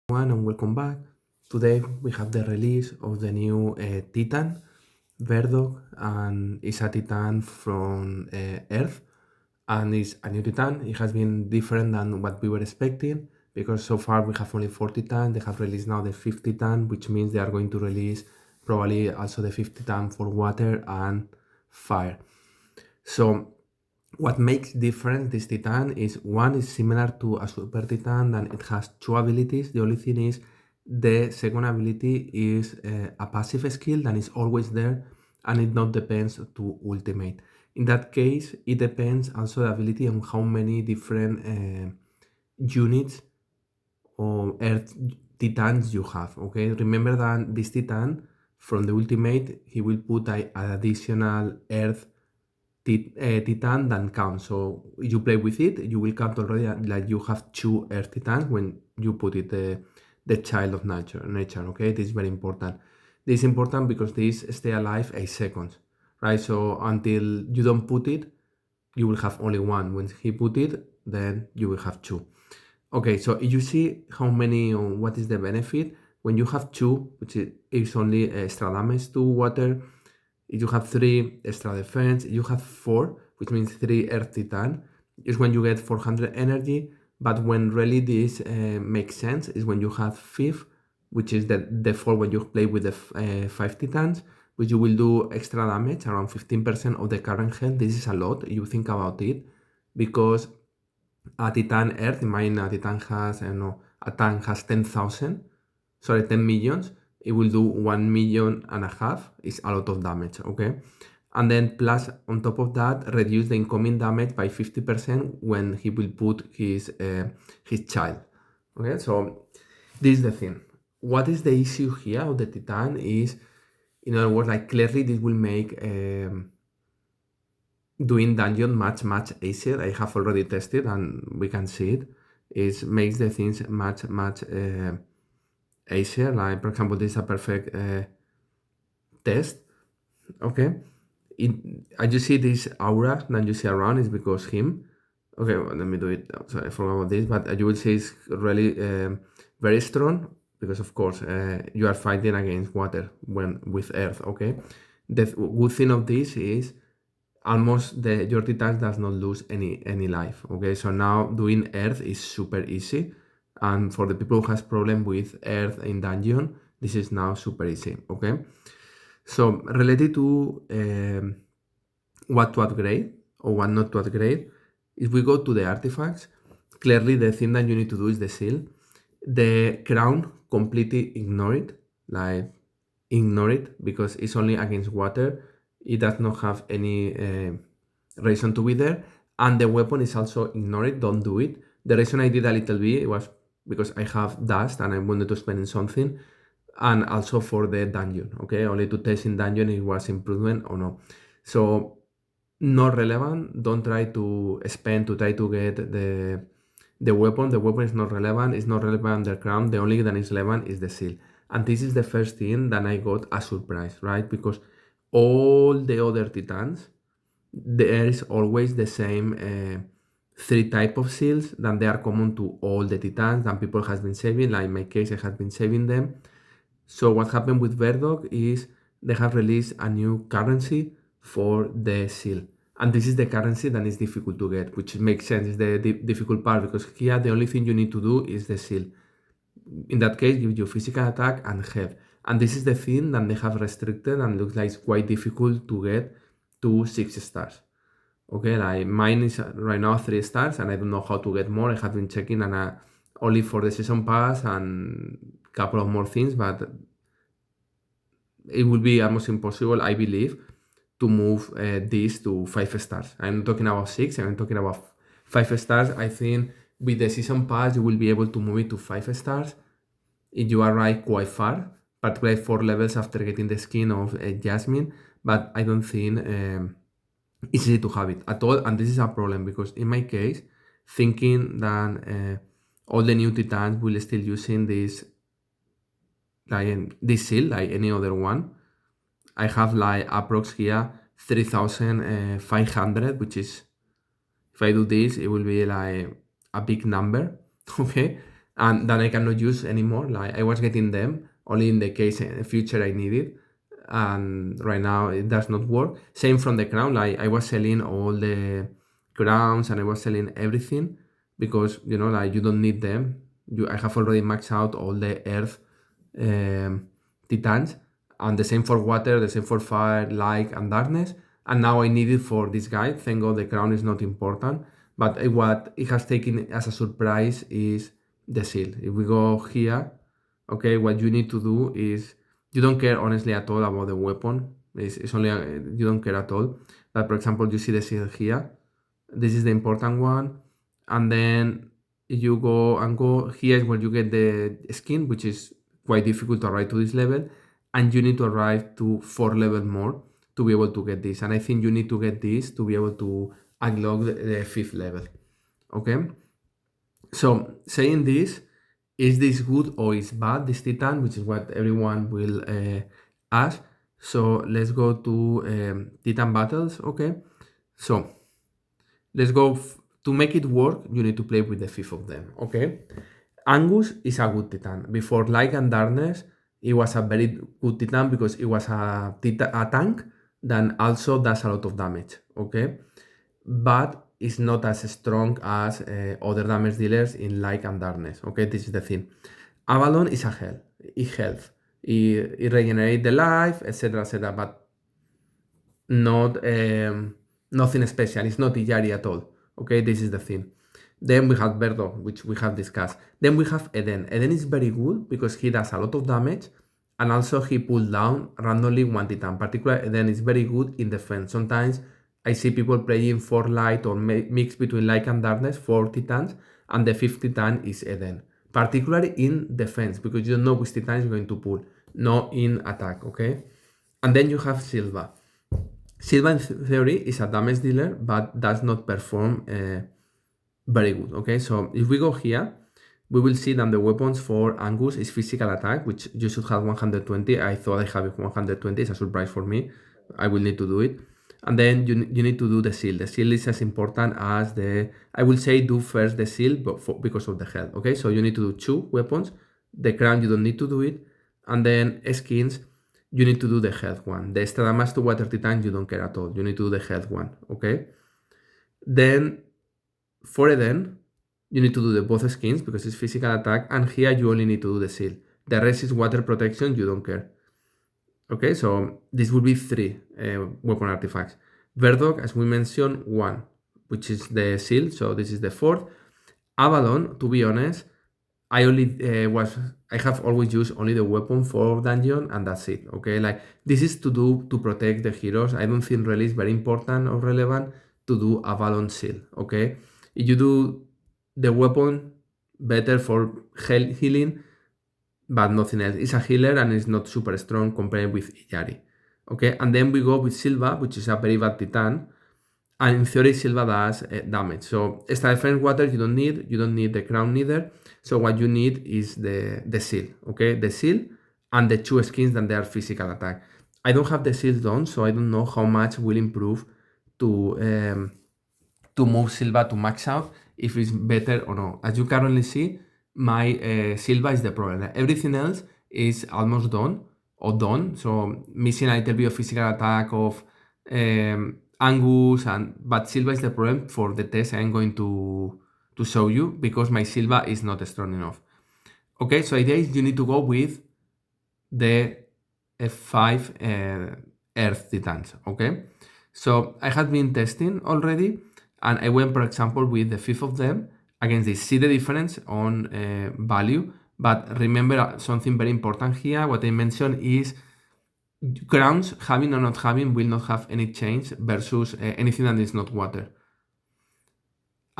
Everyone and welcome back. Today we have the release of the new Titan Verdoc, and it's a Titan from Earth, and it's a new Titan. It has been different than what we were expecting because so far we have only 4 Titans. They have released now the 5th Titan, which means they are going to release probably also the 5th Titan for water and fire. So what makes different this Titan is one is similar to a Super Titan, and it has 2 abilities. The only thing is the second ability is a passive skill that is always there, and it not depends to ultimate. In that case, it depends also the ability on how many different units or Earth Titans you have. Okay, remember that this Titan from the ultimate he will put an additional Earth Titan than count. So you play with it, you will count already like you have 2 Earth Titans when you put it the child of nature. Okay, this is very important. This is important because this stay alive 8 seconds, right? So until you don't put it, you will have only one. When he put it, then you will have 2. Okay, so you see how many, what is the benefit when you have 2, which is only extra damage to water. If you have 3 extra defense, you have 4, which means 3 Earth Titan, is when you get 400 energy. But when really this makes sense is when you have 5, which is the 4 when you play with the 5 Titans, which you will do extra damage around 15% of the current health. This is a lot, you think about it, because a Titan Earth, imagine a Titan has, I don't know, a tank has 10,000, sorry, 10 millions, it will do 1 million and a half, is a lot of damage, okay? And then plus, on top of that, reduce the incoming damage by 50% when he will put his child, okay? So this is the thing. What is the issue here of the Titan is, in other words, like clearly this will make doing dungeon much easier. I have already tested and we can see it. It makes the things much easier. Like for example, this is a perfect test. Okay, as you see this aura that you see around is because him. Okay, well, let me do it. Sorry, I forgot about this, but you will see it's really very strong because of course you are fighting against water when with earth. Okay, the good thing of this is almost your Titans does not lose any life. Okay, so now doing Earth is super easy, and for the people who has problem with Earth in dungeon, this is now super easy. Okay, so related to what to upgrade or what not to upgrade, if we go to the artifacts, clearly the thing that you need to do is the seal. The crown completely ignore it, like ignore it because it's only against water. It does not have any reason to be there, and the weapon is also ignore it. Don't do it. The reason I did a little bit was because I have dust and I wanted to spend in something, and also for the dungeon. Okay, only to test in dungeon it was improvement or no. So not relevant. Don't try to spend to try to get the weapon. The weapon is not relevant. It's not relevant the crown. The only thing that is relevant is the seal. And this is the first thing that I got a surprise, right? Because all the other titans, there is always the same 3 type of seals that they are common to all the titans that people has been saving. Like in my case, I have been saving them. So what happened with Verdog is they have released a new currency for the seal. And this is the currency that is difficult to get, which makes sense. It's the difficult part because here the only thing you need to do is the seal. In that case, give you physical attack and health. And this is the thing that they have restricted and looks like it's quite difficult to get to 6 stars. Okay, like mine is right now 3 stars and I don't know how to get more. I have been checking and only for the season pass and a couple of more things, but it will be almost impossible, I believe, to move this to 5 stars. I'm talking about 6, I'm talking about 5 stars. I think with the season pass, you will be able to move it to 5 stars if you arrive quite far, particularly 4 levels after getting the skin of Jasmine. But I don't think it's easy to have it at all. And this is a problem because in my case, thinking that all the new Titans will still using this like this seal like any other one. I have like approx here 3,500, which is if I do this, it will be like a big number, okay? and then I cannot use anymore. Like I was getting them only in the case in the future I need it, and right now it does not work. Same from the crown. Like I was selling all the crowns and I was selling everything because like you don't need them. I have already maxed out all the earth um, titans, and the same for water, the same for fire, light, and darkness. And now I need it for this guy. Thank God the crown is not important, but what it has taken as a surprise is the seal. If we go here, okay, what you need to do is you don't care honestly at all about the weapon. It's only you don't care at all. But for example, you see the seal here. This is the important one, and then you go here is where you get the skin, which is quite difficult to arrive to this level, and you need to arrive to 4 levels more to be able to get this. And I think you need to get this to be able to unlock the 5th level. Okay, so saying this, is this good or is bad, this titan, which is what everyone will ask. So let's go to titan battles. Okay, so let's go to make it work. You need to play with the 5th of them. Okay, Angus is a good titan. Before Light and Darkness, it was a very good titan because it was a tank that also does a lot of damage. Okay, but it's not as strong as other damage dealers in Light and Darkness. Okay, this is the thing. Avalon is a hell. It health. It regenerates the life, etc., but not nothing special. It's not Iyari at all. Okay, this is the thing. Then we have Verdog, which we have discussed. Then we have Eden. Eden is very good because he does a lot of damage, and also he pulls down randomly one titan. Particularly, Eden is very good in defense. Sometimes I see people playing 4 light or mix between light and darkness, 4 titans, and the 5th titan is Eden. Particularly in defense, because you don't know which titan is going to pull, not in attack, okay? And then you have Silva. Silva in theory is a damage dealer, but does not perform very good, okay? So if we go here, we will see that the weapons for Angus is physical attack, which you should have 120. I thought I have 120. It's a surprise for me. I will need to do it. And then you need to do the seal. The seal is as important as I will say do first the seal because of the health, okay? So you need to do 2 weapons. The crown, you don't need to do it. And then skins, you need to do the health one. The extra damage to water titan, you don't care at all. You need to do the health one, okay? Then for Eden, you need to do the both skins because it's physical attack, and here you only need to do the seal. The rest is water protection, you don't care. Okay, so this will be 3 weapon artifacts. Verdog, as we mentioned, 1, which is the seal, so this is the 4th. Avalon, to be honest, I have always used only the weapon for dungeon, and that's it. Okay, like this is to protect the heroes. I don't think really it's very important or relevant to do Avalon seal. Okay, if you do the weapon, better for healing, but nothing else. It's a healer and it's not super strong compared with Iyari. Okay, and then we go with Silva, which is a very bad titan. And in theory, Silva does damage. So extra defense water you don't need the crown neither. So what you need is the seal, okay? The seal and the 2 skins that they are physical attack. I don't have the seal done, so I don't know how much will improve to move Silva to max out, if it's better or not. As you currently see, my Silva is the problem. Everything else is almost done or done. So missing a little bit of physical attack of Angus, but Silva is the problem for the test I'm going to show you because my Silva is not strong enough. Okay, so idea is you need to go with the 5 Earth Titans, okay? So I had been testing already, and I went, for example, with the 5th of them against this. See the difference on value, but remember something very important here. What I mentioned is crowns, having or not having, will not have any change versus anything that is not water.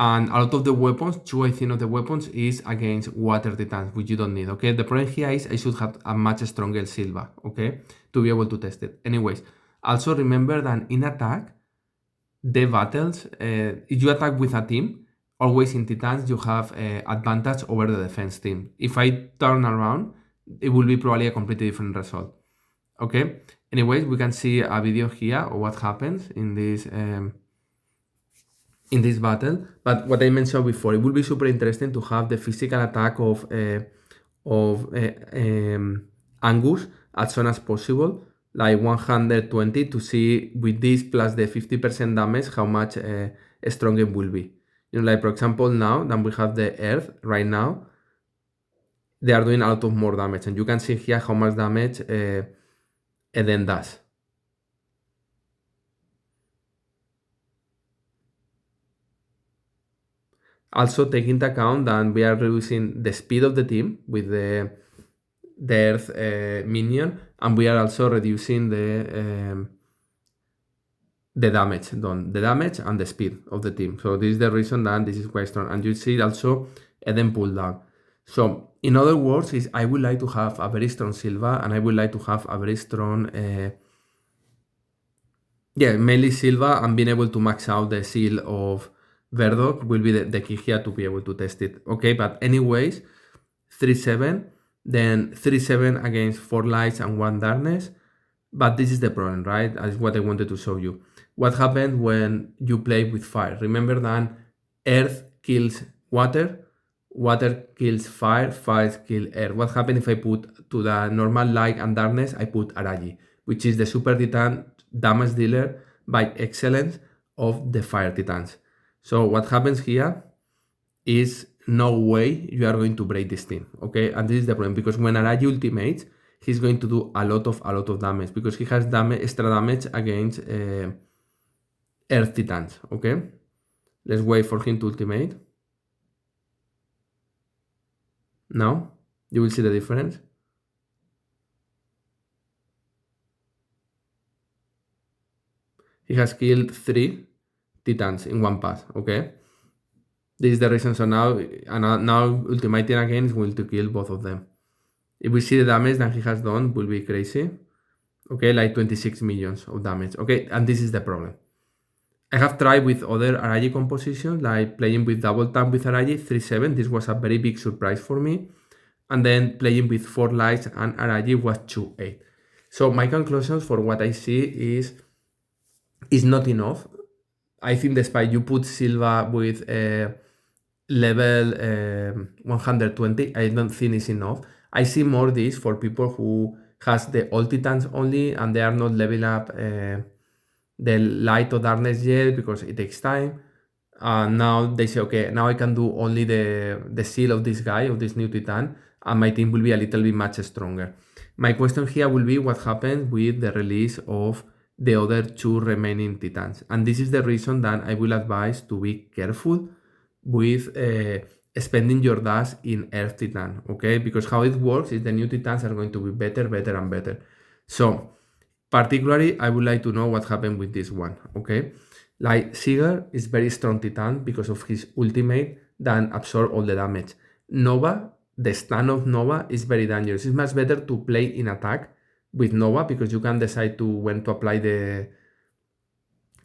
And a lot of the weapons, 2 I think of the weapons is against water titans, which you don't need, okay? The problem here is I should have a much stronger Silva, okay? To be able to test it. Anyways, also remember that in attack, the battles, if you attack with a team, always in titans you have advantage over the defense team. If I turn around, it will be probably a completely different result. Okay, anyways, we can see a video here of what happens in this in this battle. But what I mentioned before, it would be super interesting to have the physical attack of Angus as soon as possible, like 120, to see with this plus the 50% damage how much strong it will be. Like for example, now that we have the Earth right now, they are doing a lot of more damage, and you can see here how much damage Eden does. Also take into account that we are reducing the speed of the team with the Earth minion, and we are also reducing the damage done, the damage and the speed of the team. So this is the reason that this is quite strong. And you see also Eden pull down. So in other words, is I would like to have a very strong Silva, and I would like to have a very strong mainly Silva, and being able to max out the seal of Verdog will be the key here to be able to test it. Okay, but anyways, 3-7, then 3-7 against 4 lights and 1 darkness. But this is the problem, right? That's what I wanted to show you. What happens when you play with fire? Remember that earth kills water, water kills fire, fire kills air. What happens if I put to the normal light and darkness, I put Araji, which is the super titan damage dealer by excellence of the fire titans. So what happens here is no way you are going to break this team, okay? And this is the problem, because when Araji ultimates, he's going to do a lot of damage, because he has extra damage against Earth Titans, okay? Let's wait for him to ultimate. Now, you will see the difference. He has killed 3 Titans in one pass, okay? This is the reason, so now ultimating again is going to kill both of them. If we see the damage that he has done, will be crazy. Okay, like 26 millions of damage. Okay, and this is the problem. I have tried with other Araji compositions, like playing with double tap with Araji 3-7. This was a very big surprise for me. And then playing with 4 lights and Araji was 2-8. So my conclusions for what I see is not enough. I think despite you put Silva with level 120, I don't think it's enough. I see more this for people who has the old titans only, and they are not leveling up the light or darkness yet because it takes time. Now they say, okay, now I can do only the seal of this guy, of this new titan, and my team will be a little bit much stronger. My question here will be what happens with the release of the other 2 remaining titans. And this is the reason that I will advise to be careful with spending your dash in Earth Titan, okay? Because how it works is the new titans are going to be better and better. So, particularly, I would like to know what happened with this one, okay? Like, Seeger is very strong titan because of his ultimate that absorb all the damage. Nova, the stun of Nova is very dangerous. It's much better to play in attack with Nova because you can decide to when to apply the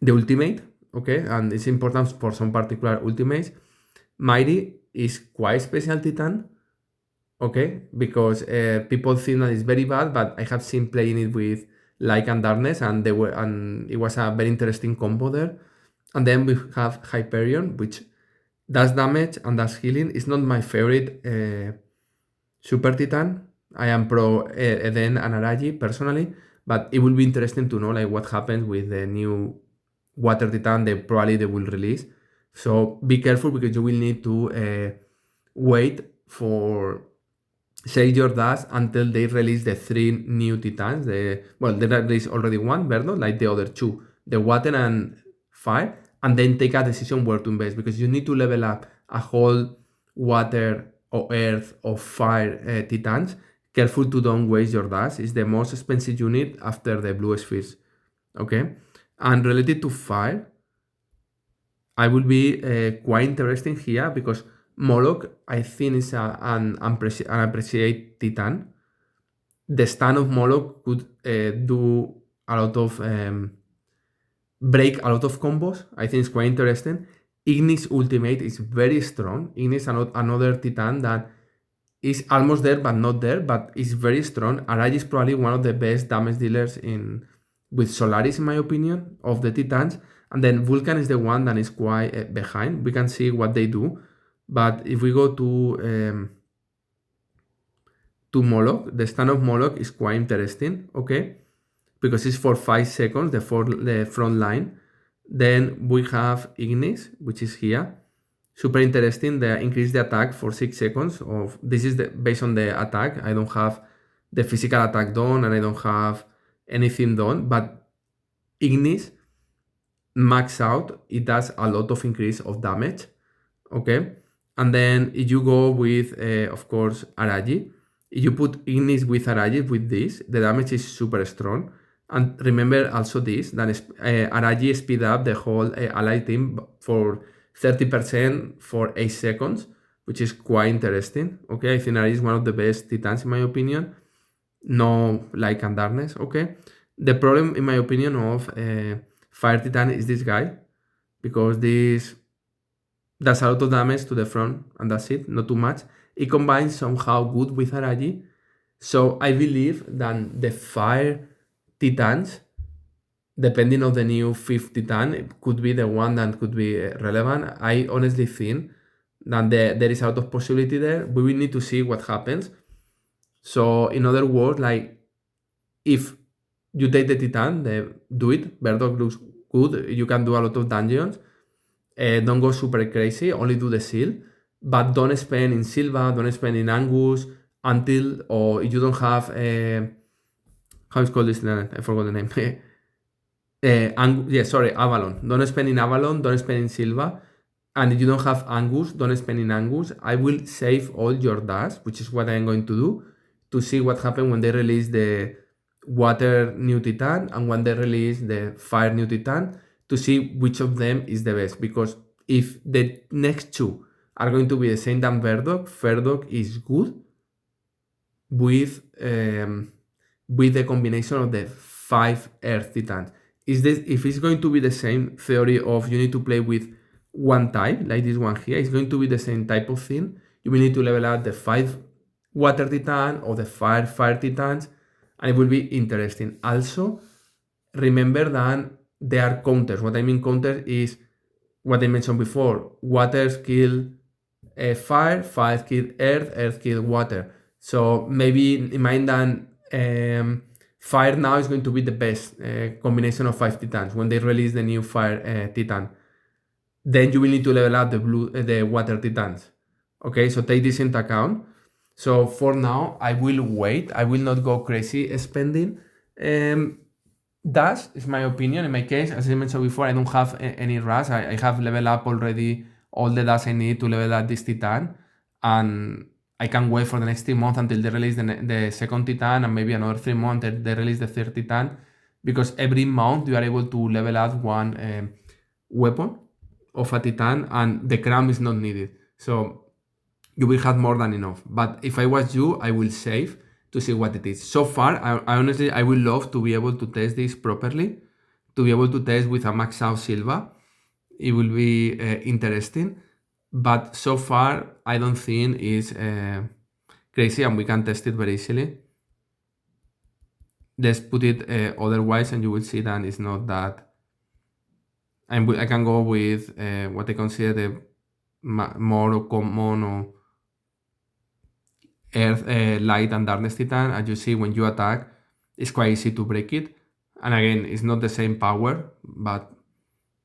ultimate, okay? And it's important for some particular ultimates. Mighty is quite special titan, okay? Because people think that it's very bad, but I have seen playing it with Light and Darkness, and it was a very interesting combo there. And then we have Hyperion, which does damage and does healing. It's not my favorite super titan. I am pro Eden and Araji personally, but it will be interesting to know like what happens with the new water titan they will release. So be careful because you will need to wait for save your dash until they release the 3 new titans. They released already 1, Verdog, like the other 2, the water and fire, and then take a decision where to invest because you need to level up a whole water or earth or fire titans. Careful to don't waste your dash. It's the most expensive unit after the blue spheres. Okay, and related to fire, I will be quite interesting here because Moloch, I think, is an appreciated titan. The stun of Moloch could do a lot of break a lot of combos. I think it's quite interesting. Ignis ultimate is very strong. Ignis another titan that is almost there but not there, but is very strong. Araj is probably one of the best damage dealers with Solaris, in my opinion, of the titans. And then Vulcan is the one that is quite behind. We can see what they do. But if we go to Moloch, the stand of Moloch is quite interesting, okay? Because it's for 5 seconds, the front line. Then we have Ignis, which is here. Super interesting. They increase the attack for 6 seconds. This is based on the attack. I don't have the physical attack done and I don't have anything done. But Ignis max out, it does a lot of increase of damage. Okay. And then if you go with, of course, Araji, if you put Ignis with Araji with this, the damage is super strong. And remember also this, that Araji speed up the whole ally team for 30% for 8 seconds, which is quite interesting. Okay, I think Araji is one of the best Titans in my opinion. No Light and Darkness, okay? The problem, in my opinion, of Fire Titan is this guy, because this does a lot of damage to the front, and that's it, not too much. It combines somehow good with Araji, so I believe that the Fire Titans, depending on the new 5th Titan, it could be the one that could be relevant. I honestly think that there is a lot of possibility there. We will need to see what happens. So in other words, like, if you take the Titan, do it. Verdog looks good. You can do a lot of dungeons. Don't go super crazy. Only do the seal. But don't spend in Silva, don't spend in Angus until, or if you don't have, how is called this? I forgot the name. Avalon. Don't spend in Avalon, don't spend in Silva. And if you don't have Angus, don't spend in Angus. I will save all your dust, which is what I'm going to do, to see what happens when they release the Water New Titan and when they release the Fire New Titan, to see which of them is the best. Because if the next two are going to be the same than Verdog, Verdog is good with the combination of the 5 Earth Titans. If it's going to be the same theory of you need to play with one type, like this one here, it's going to be the same type of thing. You will need to level up the 5 Water Titan or the 5 Fire Titans, and it will be interesting. Also, remember that there are counters. What I mean counters is what I mentioned before. Water kill fire, fire kill earth, earth kill water. So maybe in mind that fire now is going to be the best combination of 5 Titans when they release the new Fire Titan. Then you will need to level up the Water Titans. Okay, so take this into account. So for now, I will wait. I will not go crazy spending. That is my opinion. In my case, as I mentioned before, I don't have any rush. I have leveled up already all the dust I need to level up this Titan. And I can wait for the next 3 months until they release the second Titan, and maybe another 3 months until they release the third Titan. Because every month you are able to level up one weapon of a Titan, and the crown is not needed. So you will have more than enough. But if I was you, I will save to see what it is. So far, I honestly, I would love to be able to test this properly, to be able to test with a max out Silva. It will be interesting. But so far, I don't think it's crazy, and we can test it very easily. Let's put it otherwise, and you will see that it's not that. I can go with what I consider the more common or Earth, Light and Darkness Titan. As you see, when you attack, it's quite easy to break it. And again, it's not the same power, but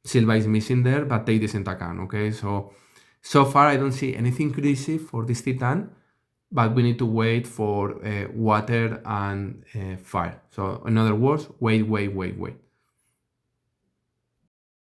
Silva is missing there, but take this into account, okay? So far, I don't see anything crazy for this Titan, but we need to wait for water and fire. So in other words, wait.